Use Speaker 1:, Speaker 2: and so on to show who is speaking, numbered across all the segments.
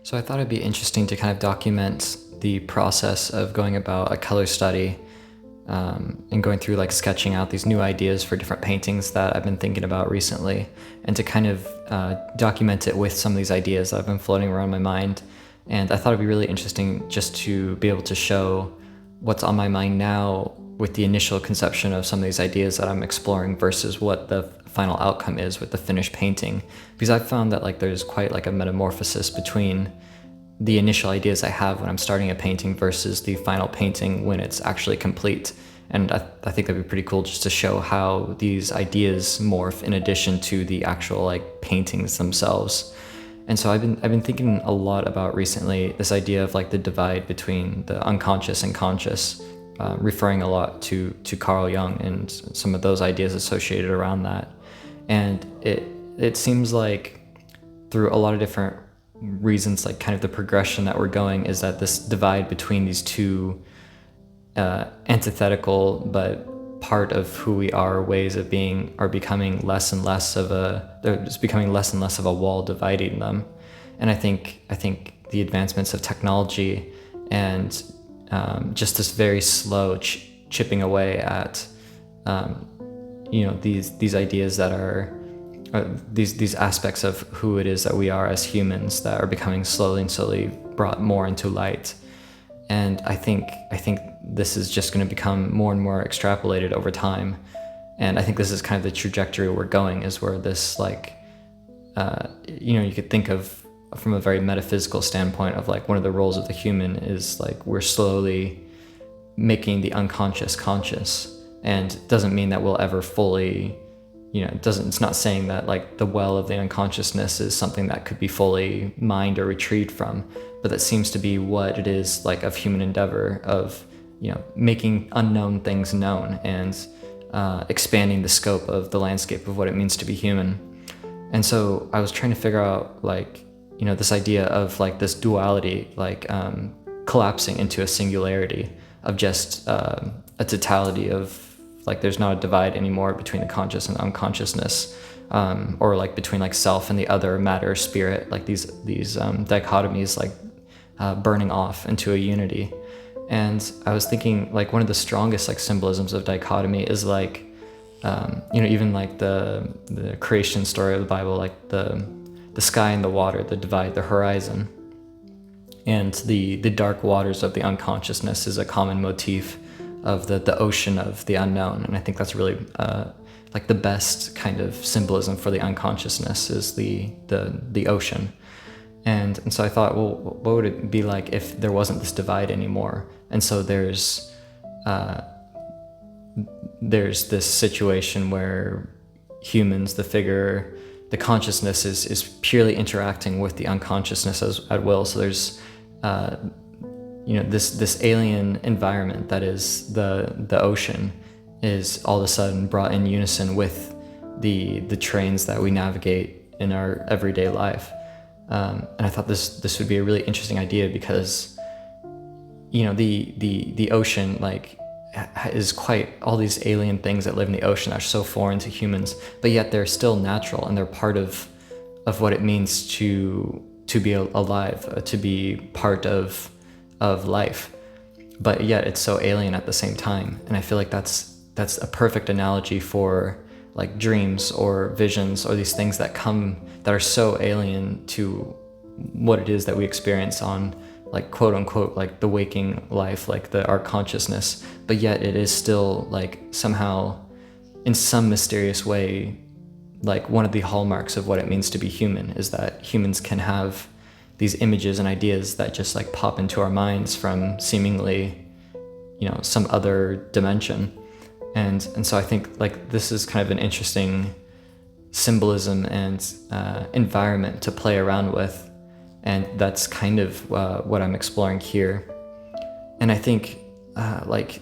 Speaker 1: So I thought it'd be interesting to kind of document the process of going about a color study, and going through like sketching out these new ideas for different paintings that I've been thinking about recently, and to kind of document it with some of these ideas that have been floating around my mind. And I thought it'd be really interesting just to be able to show what's on my mind now with the initial conception of some of these ideas that I'm exploring versus what the final outcome is with the finished painting. Because I've found that like there's quite like a metamorphosis between the initial ideas I have when I'm starting a painting versus the final painting when it's actually complete. And I think that'd be pretty cool just to show how these ideas morph in addition to the actual like paintings themselves. And so I've been thinking a lot about recently this idea of like the divide between the unconscious and conscious, referring a lot to Carl Jung and some of those ideas associated around that. And it seems like through a lot of different reasons, like kind of the progression that we're going is that this divide between these two antithetical but part of who we are ways of being are becoming less and less of there's becoming less and less of a wall dividing them. And I think the advancements of technology and just this very slow chipping away at these ideas that are these aspects of who it is that we are as humans that are becoming slowly brought more into light. And I think this is just going to become more and more extrapolated over time. And I think this is kind of the trajectory we're going, is where this like, you could think of from a very metaphysical standpoint of like one of the roles of the human is like we're slowly making the unconscious conscious. And it doesn't mean that we'll ever fully, it's not saying that like the well of the unconsciousness is something that could be fully mined or retrieved from, but that seems to be what it is like of human endeavor of, making unknown things known and expanding the scope of the landscape of what it means to be human. And so I was trying to figure out like, this idea of like this duality, like collapsing into a singularity of just a totality of like there's not a divide anymore between the conscious and unconsciousness, or like between like self and the other, matter, spirit, like these dichotomies like burning off into a unity. And I was thinking like one of the strongest like symbolisms of dichotomy is like even like the creation story of the Bible, like the sky and the water, the divide, the horizon, and the dark waters of the unconsciousness is a common motif of the ocean of the unknown. And I think that's really like the best kind of symbolism for the unconsciousness is the ocean. And so I thought, well, what would it be like if there wasn't this divide anymore? And so there's this situation where humans, the consciousness is purely interacting with the unconsciousness at will. So there's this alien environment that is the ocean is all of a sudden brought in unison with the trains that we navigate in our everyday life. And I thought this would be a really interesting idea because, the ocean like is quite all these alien things that live in the ocean are so foreign to humans, but yet they're still natural and they're part of what it means to be alive, to be part of life. But yet it's so alien at the same time. And I feel like that's a perfect analogy for like dreams or visions or these things that are so alien to what it is that we experience on like quote unquote like the waking life, like our consciousness, but yet it is still like somehow in some mysterious way like one of the hallmarks of what it means to be human is that humans can have these images and ideas that just like pop into our minds from seemingly some other dimension. And so I think like this is kind of an interesting symbolism and environment to play around with, and that's kind of what I'm exploring here. And I think like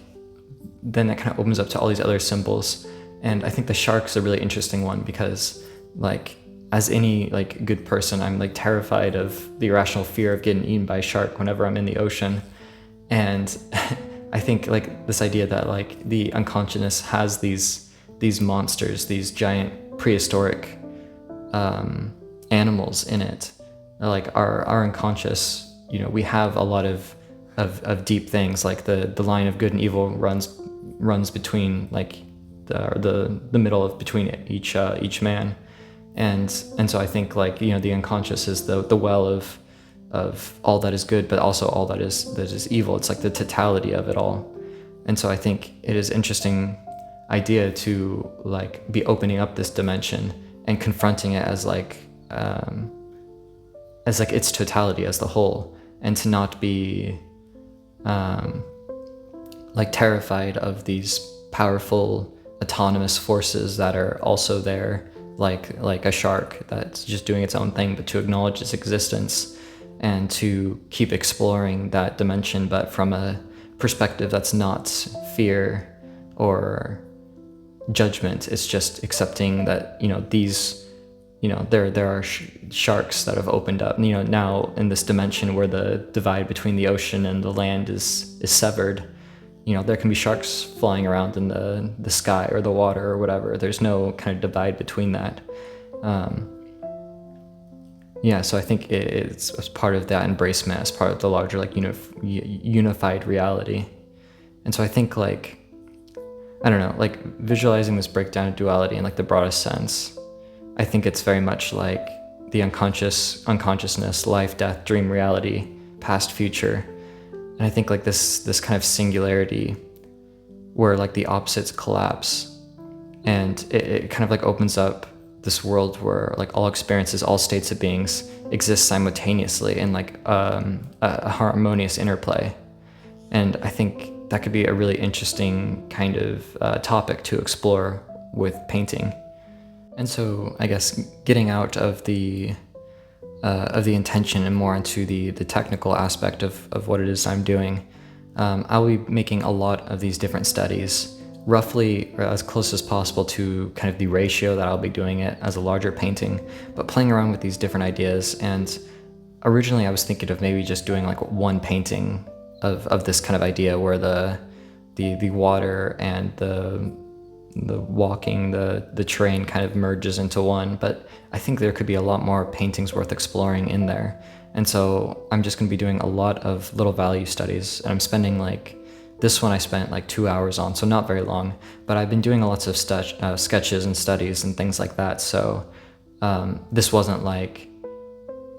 Speaker 1: then that kind of opens up to all these other symbols. And I think the shark's a really interesting one because like as any like good person, I'm like terrified of the irrational fear of getting eaten by a shark whenever I'm in the ocean. And I think like this idea that like the unconsciousness has these monsters, these giant prehistoric animals in it, like our unconscious, we have a lot of deep things, like the line of good and evil runs between like the middle of between each man, and so I think like the unconscious is the well of all that is good, but also all that is evil. It's like the totality of it all. And so I think it is interesting idea to like be opening up this dimension and confronting it as like its totality as the whole, and to not be like terrified of these powerful autonomous forces that are also there, like a shark that's just doing its own thing, but to acknowledge its existence and to keep exploring that dimension, but from a perspective that's not fear or judgment. It's just accepting that these there are sharks that have opened up now in this dimension where the divide between the ocean and the land is severed. There can be sharks flying around in the sky or the water or whatever. There's no kind of divide between that. So I think it's as part of that embracement, as part of the larger like unified reality. And so I think like, I don't know, like visualizing this breakdown of duality in like the broadest sense, I think it's very much like the unconsciousness, life, death, dream, reality, past, future. And I think like this kind of singularity where like the opposites collapse, and it kind of like opens up this world where like all experiences, all states of beings exist simultaneously in like a harmonious interplay. And I think that could be a really interesting kind of topic to explore with painting. And so I guess getting out of the intention and more into the technical aspect of what it is I'm doing, I'll be making a lot of these different studies, roughly as close as possible to kind of the ratio that I'll be doing it as a larger painting, but playing around with these different ideas. And originally I was thinking of maybe just doing like one painting of this kind of idea where the water and the walking, the terrain kind of merges into one. But I think there could be a lot more paintings worth exploring in there. And so I'm just going to be doing a lot of little value studies, and I'm spending like, this one I spent like 2 hours on, so not very long, but I've been doing lots of sketches and studies and things like that. So this wasn't like,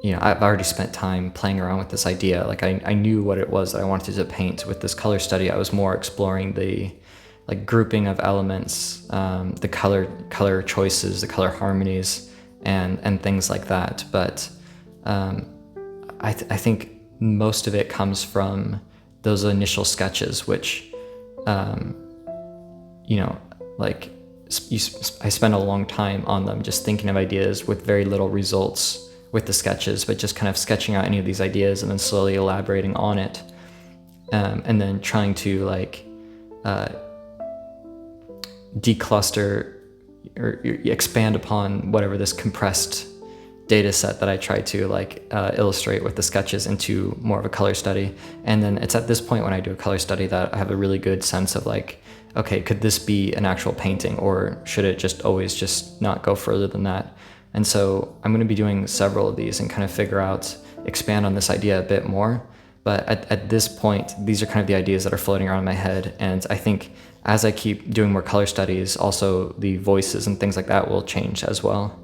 Speaker 1: I've already spent time playing around with this idea. Like I knew what it was that I wanted to paint. With this color study, I was more exploring the like grouping of elements, the color choices, the color harmonies, and things like that. But I think most of it comes from those initial sketches, which, like I spent a long time on them, just thinking of ideas with very little results with the sketches, but just kind of sketching out any of these ideas and then slowly elaborating on it, and then trying to like decluster or expand upon whatever this compressed data set that I try to like illustrate with the sketches into more of a color study. And then it's at this point when I do a color study that I have a really good sense of like, okay, could this be an actual painting, or should it just always just not go further than that? And so I'm going to be doing several of these and kind of expand on this idea a bit more. But at this point, these are kind of the ideas that are floating around in my head. And I think as I keep doing more color studies, also the voices and things like that will change as well.